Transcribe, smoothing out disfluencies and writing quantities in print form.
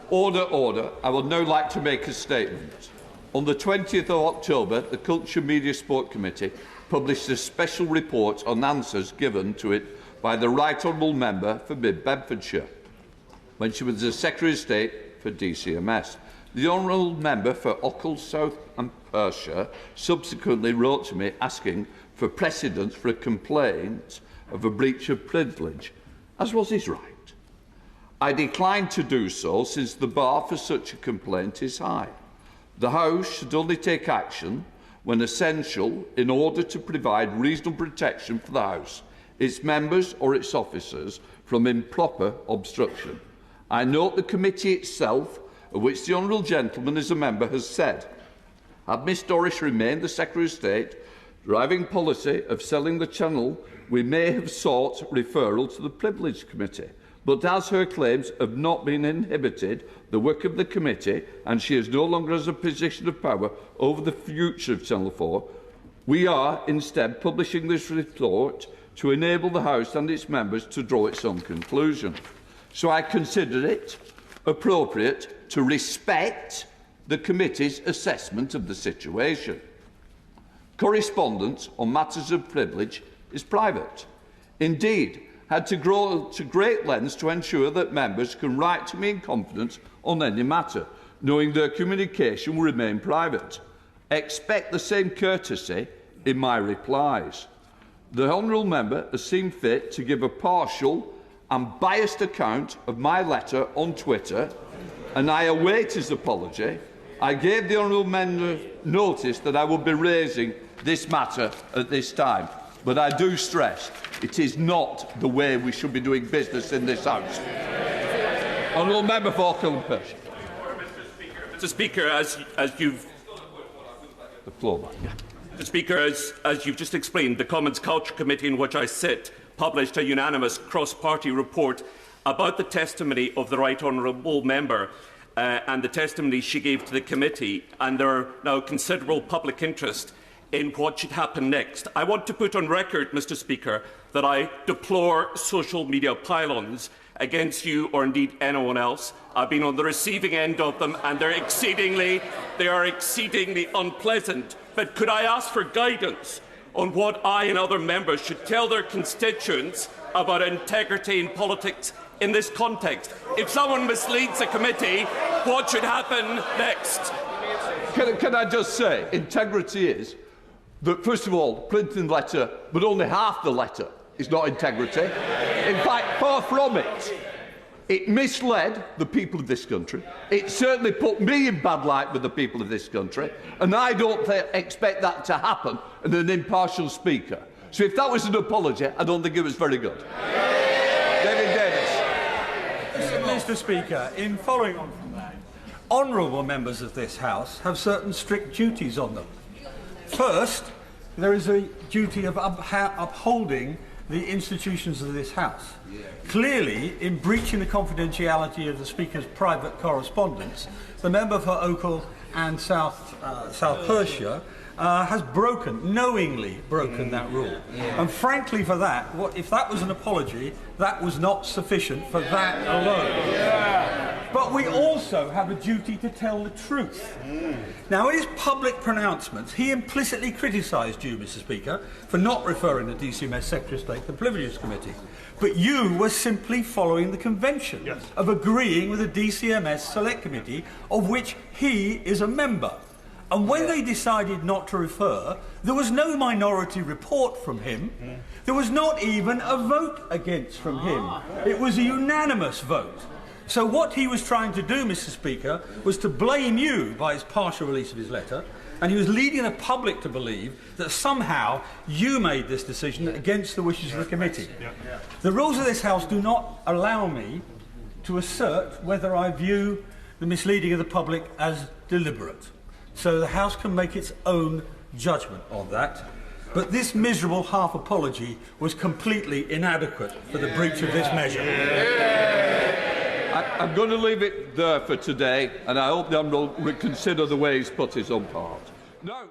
Order, order. I would now like to make a statement. On the 20th of October, the Culture, Media, Sport Committee published a special report on answers given to it by the Right Honourable Member for Mid Bedfordshire when she was the Secretary of State for DCMS. The Honourable Member for Ochil, South Perthshire subsequently wrote to me asking for precedence for a complaint of a breach of privilege, as was his right. I declined to do so since the bar for such a complaint is high. The House should only take action when essential in order to provide reasonable protection for the House, its members or its officers from improper obstruction. I note the committee itself, of which the honourable gentleman is a member, has said, had Miss Dorris remained the Secretary of State, driving policy of selling the channel, we may have sought referral to the Privilege Committee. But as her claims have not been inhibited, the work of the committee, and she is no longer has a position of power over the future of Channel 4, we are instead publishing this report to enable the House and its members to draw its own conclusion. So I consider it appropriate to respect the committee's assessment of the situation. Correspondence on matters of privilege is private. Indeed, had to go to great lengths to ensure that members can write to me in confidence on any matter, knowing their communication will remain private. Expect the same courtesy in my replies. The Honourable Member has seen fit to give a partial and biased account of my letter on Twitter, and I await his apology. I gave the Honourable Member notice that I would be raising this matter at this time, but I do stress it is not the way we should be doing business in this House. Honourable Member for Ochil and Perthshire. Mr. Speaker, as you've the floor, man. Mr. Speaker, as you've just explained, the Commons Culture Committee, in which I sit, published a unanimous cross-party report about the testimony of the Right Honourable Member and the testimony she gave to the committee, and there are now considerable public interest in what should happen next. I want to put on record, Mr. Speaker, that I deplore social media pylons against you or indeed anyone else. I've been on the receiving end of them, and they are exceedingly unpleasant. But could I ask for guidance on what I and other members should tell their constituents about integrity in politics in this context? If someone misleads a committee, what should happen next? Can I just say, integrity is that, first of all, printing the letter, but only half the letter, is not integrity. In fact, far from it. It misled the people of this country. It certainly put me in bad light with the people of this country, and I don't expect that to happen in an impartial speaker. So if that was an apology, I don't think it was very good. David Davis. Mr. Speaker, in following on from that, honourable members of this House have certain strict duties on them. First, there is a duty of upholding the institutions of this House. Clearly, in breaching the confidentiality of the Speaker's private correspondence, the member for Ochil and South Perthshire has knowingly broken that rule. And frankly, for that, if that was an apology, that was not sufficient for that alone. But we also have a duty to tell the truth. Now, in his public pronouncements, he implicitly criticised you, Mr. Speaker, for not referring the DCMS Secretary of State to the Privileges Committee. But you were simply following the convention of agreeing with the DCMS Select Committee, of which he is a member. And when they decided not to refer, there was no minority report from him. There was not even a vote against from him. It was a unanimous vote. So what he was trying to do, Mr. Speaker, was to blame you by his partial release of his letter, and he was leading the public to believe that somehow you made this decision against the wishes of the committee. The rules of this House do not allow me to assert whether I view the misleading of the public as deliberate. So the House can make its own judgment on that. But this miserable half apology was completely inadequate for the breach of this measure. I'm going to leave it there for today, and I hope the Honourable will consider the way he's put his own part. No.